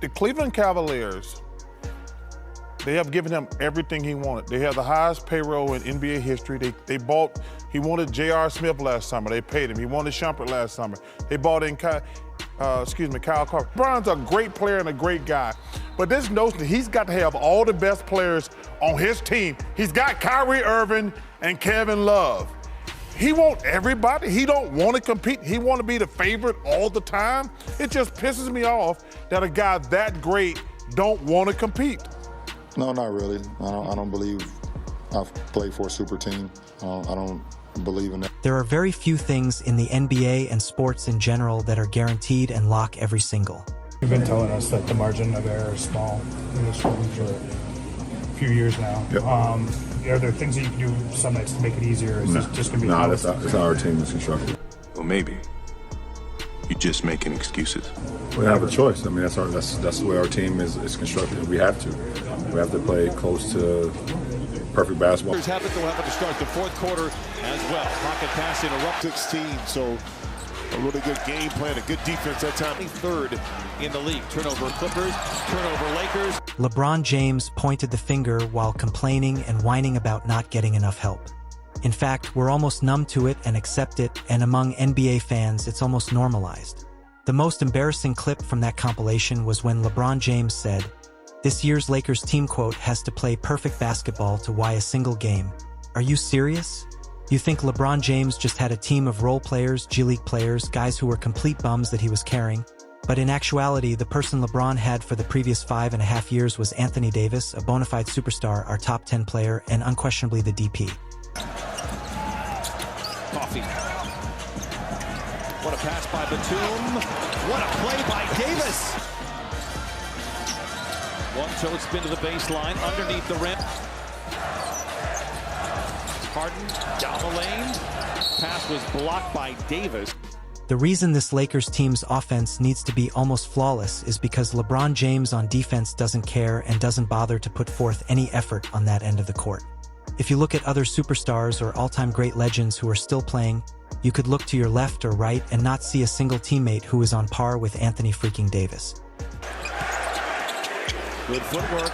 The Cleveland Cavaliers, they have given him everything he wanted. They have the highest payroll in NBA history. He wanted J.R. Smith last summer. They paid him. He wanted Shumpert last summer. They bought in Kyle Korver. LeBron's a great player and a great guy. But this notion that he's got to have all the best players on his team. He's got Kyrie Irving and Kevin Love. He wants everybody. He don't want to compete. He want to be the favorite all the time. It just pisses me off that a guy that great don't want to compete. No, not really. I don't believe I've played for a super team. I don't believe in that. There are very few things in the NBA and sports in general that are guaranteed and lock every single. You've been telling us that the margin of error is small in this room for a few years now. Yep. Are there things that you can do some nights to make it easier? Or is this just going to be that's how our team is constructed. Well, maybe. You're just making excuses. We have a choice. I mean, that's the way our team is constructed. We have to play close to perfect basketball. Have it, they'll have it to start the fourth quarter as well. Pocket pass interrupt 16, so a really good game plan, a good defense that time. Third in the league. Turnover Clippers, turnover Lakers. LeBron James pointed the finger while complaining and whining about not getting enough help. In fact, we're almost numb to it and accept it, and among NBA fans, it's almost normalized. The most embarrassing clip from that compilation was when LeBron James said, "This year's Lakers team, quote, has to play perfect basketball to win a single game." Are you serious? You think LeBron James just had a team of role players, G League players, guys who were complete bums that he was carrying? But in actuality, the person LeBron had for the previous 5.5 years was Anthony Davis, a bona fide superstar, our top 10 player, and unquestionably the DP. Coffee. What a pass by Batum. What a play by Davis. One-toe spin to the baseline, underneath the rim. Harden down the lane. Pass was blocked by Davis. The reason this Lakers team's offense needs to be almost flawless is because LeBron James on defense doesn't care and doesn't bother to put forth any effort on that end of the court. If you look at other superstars or all-time great legends who are still playing, you could look to your left or right and not see a single teammate who is on par with Anthony freaking Davis. Good footwork.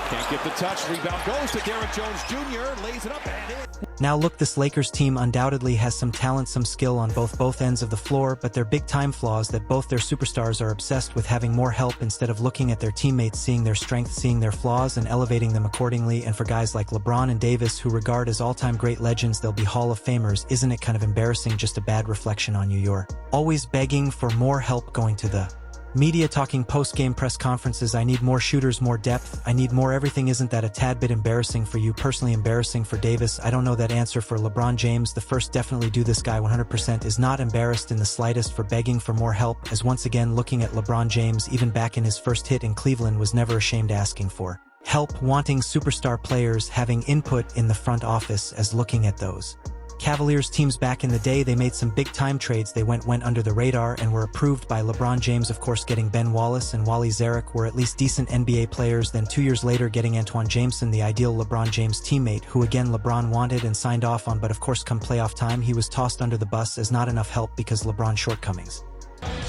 Can't get the touch. Rebound goes to Derrick Jones Jr. Lays it up and in. Now look, this Lakers team undoubtedly has some talent, some skill on both ends of the floor, but their big-time flaw is that both their superstars are obsessed with having more help instead of looking at their teammates, seeing their strengths, seeing their flaws, and elevating them accordingly. And for guys like LeBron and Davis, who regard as all-time great legends, they'll be Hall of Famers. Isn't it kind of embarrassing? Just a bad reflection on you. You're always begging for more help, going to the media, talking post-game press conferences, "I need more shooters, more depth, I need more everything." Isn't that a tad bit embarrassing for you personally? Embarrassing for Davis? I don't know that answer for LeBron James. The first definitely do. This guy 100% is not embarrassed in the slightest for begging for more help, as once again looking at LeBron James, even back in his first hit in Cleveland, was never ashamed asking for help, wanting superstar players, having input in the front office, as looking at those Cavaliers teams back in the day. They made some big-time trades. They went under the radar and were approved by LeBron James, of course. Getting Ben Wallace and Wally Zarek were at least decent NBA players. Then 2 years later, getting Antoine Jameson, the ideal LeBron James teammate, who again LeBron wanted and signed off on, but of course come playoff time, he was tossed under the bus as not enough help because LeBron's shortcomings.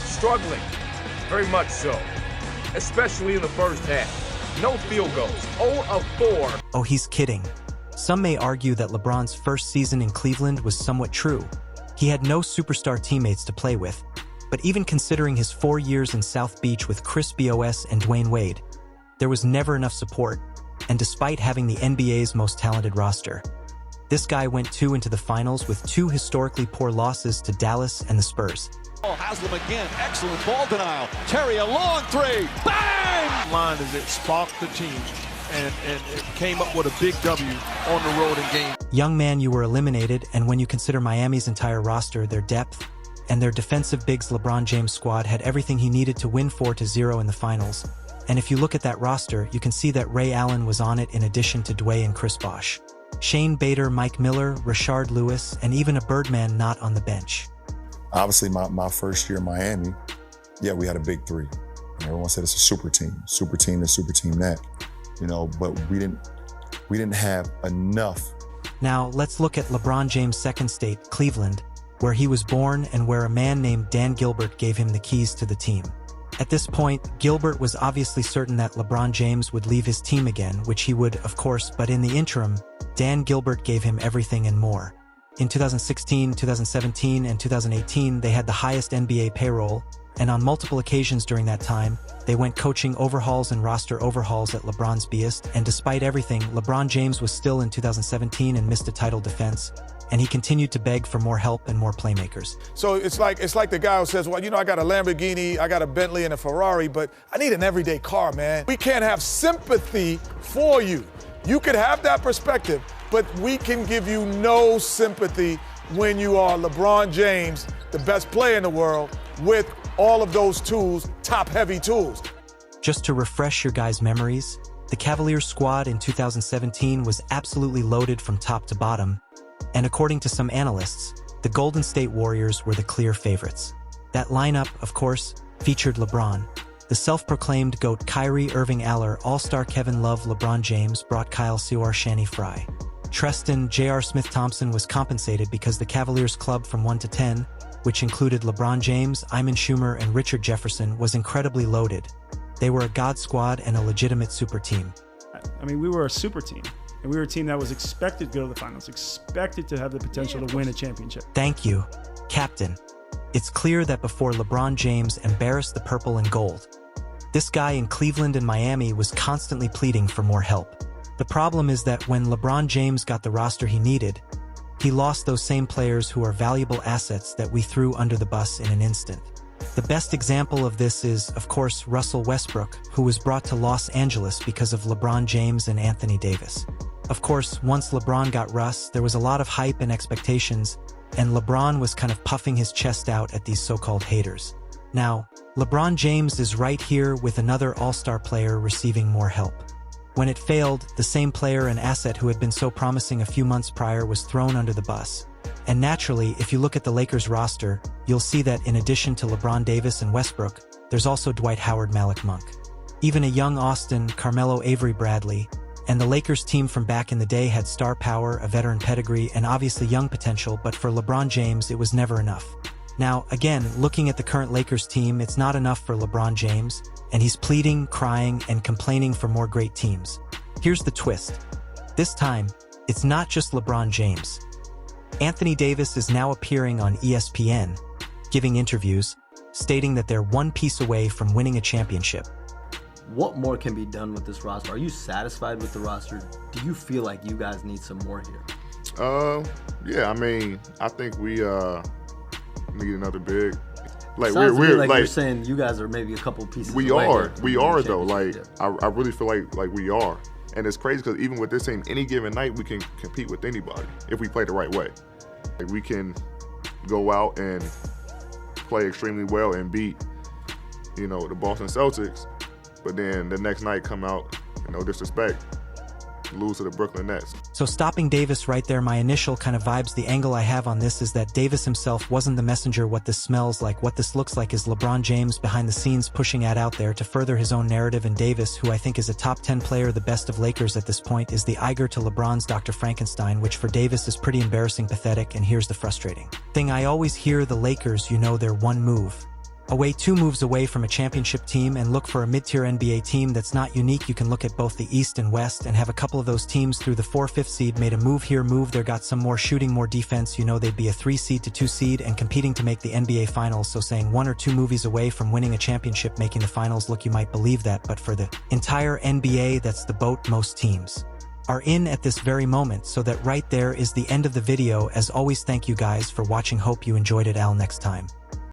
Struggling, very much so, especially in the first half. No field goals, 0 of 4. Oh, he's kidding. Some may argue that LeBron's first season in Cleveland was somewhat true. He had no superstar teammates to play with, but even considering his 4 years in South Beach with Chris Bosh and Dwayne Wade, there was never enough support, and despite having the NBA's most talented roster, this guy went into the finals with 2 historically poor losses to Dallas and the Spurs. Haslam again, excellent ball denial. Terry, a long three, bang! Line is it sparked the team. And it came up with a big W on the road in game. Young man, you were eliminated, and when you consider Miami's entire roster, their depth, and their defensive bigs, LeBron James' squad had everything he needed to win 4-0 in the finals. And if you look at that roster, you can see that Ray Allen was on it in addition to Dwayne and Chris Bosh. Shane Bader, Mike Miller, Rashard Lewis, and even a Birdman not on the bench. Obviously, my first year in Miami, yeah, we had a big three. And everyone said it's a super team this, super team that. You know, but we didn't have enough. Now, let's look at LeBron James' second state, Cleveland, where he was born and where a man named Dan Gilbert gave him the keys to the team. At this point, Gilbert was obviously certain that LeBron James would leave his team again, which he would, of course, but in the interim, Dan Gilbert gave him everything and more. In 2016, 2017, and 2018, they had the highest NBA payroll, and on multiple occasions during that time, they went coaching overhauls and roster overhauls at LeBron's behest, and despite everything, LeBron James was still in 2017 and missed a title defense, and he continued to beg for more help and more playmakers. So it's like the guy who says, well, you know, I got a Lamborghini, I got a Bentley and a Ferrari, but I need an everyday car, man. We can't have sympathy for you. You could have that perspective, but we can give you no sympathy when you are LeBron James, the best player in the world, with all of those tools, top-heavy tools. Just to refresh your guys' memories, the Cavaliers squad in 2017 was absolutely loaded from top to bottom, and according to some analysts, the Golden State Warriors were the clear favorites. That lineup, of course, featured LeBron. The self-proclaimed GOAT Kyrie Irving Aller, All-Star Kevin Love, LeBron James brought Kyle Sewar, Shani Fry. Treston, J.R. Smith-Thompson was compensated because the Cavaliers club from 1 to 10, which included LeBron James, Iman Schumer, and Richard Jefferson, was incredibly loaded. They were a god squad and a legitimate super team. I mean, we were a super team. And we were a team that was expected to go to the finals, expected to have the potential to win a championship. Thank you, Captain. It's clear that before LeBron James embarrassed the purple and gold, this guy in Cleveland and Miami was constantly pleading for more help. The problem is that when LeBron James got the roster he needed, he lost those same players who are valuable assets that we threw under the bus in an instant. The best example of this is, of course, Russell Westbrook, who was brought to Los Angeles because of LeBron James and Anthony Davis. Of course, once LeBron got Russ, there was a lot of hype and expectations, and LeBron was kind of puffing his chest out at these so-called haters. Now, LeBron James is right here with another all-star player receiving more help. When it failed, the same player and asset who had been so promising a few months prior was thrown under the bus. And naturally, if you look at the Lakers roster, you'll see that in addition to LeBron Davis and Westbrook, there's also Dwight Howard, Malik Monk. Even a young Austin, Carmelo Avery Bradley, and the Lakers team from back in the day had star power, a veteran pedigree, and obviously young potential, but for LeBron James, it was never enough. Now, again, looking at the current Lakers team, it's not enough for LeBron James, and he's pleading, crying, and complaining for more great teams. Here's the twist. This time, it's not just LeBron James. Anthony Davis is now appearing on ESPN, giving interviews, stating that they're one piece away from winning a championship. What more can be done with this roster? Are you satisfied with the roster? Do you feel like you guys need some more here? Yeah, I mean, I think we need another big. Like Sounds we're like like you're saying you guys are maybe a couple pieces we away are. here We are though. Like yeah. I really feel like we are. And it's crazy because even with this team, any given night we can compete with anybody if we play the right way. Like we can go out and play extremely well and beat, you know, the Boston Celtics, but then the next night come out, no disrespect, lose to the Brooklyn Nets. So stopping Davis right there, my initial kind of vibes, the angle I have on this is that Davis himself wasn't the messenger. What this smells like, what this looks like is LeBron James behind the scenes pushing ad out there to further his own narrative, and Davis, who I think is a top 10 player, the best of Lakers at this point, is the Iger to LeBron's Dr. Frankenstein, which for Davis is pretty embarrassing, pathetic, and here's the frustrating thing. I always hear the Lakers, you know, they're one move away, 2 moves away from a championship team, and look for a mid-tier NBA team that's not unique. You can look at both the East and West and have a couple of those teams through the 4-5 seed made a move here, move there, got some more shooting, more defense, you know, they'd be a 3 seed to 2 seed and competing to make the NBA finals. So saying 1 or 2 movies away from winning a championship, making the finals, look, you might believe that, but for the entire NBA, that's the boat most teams are in at this very moment. So that right there is the end of the video. As always, thank you guys for watching. Hope you enjoyed it. Next time.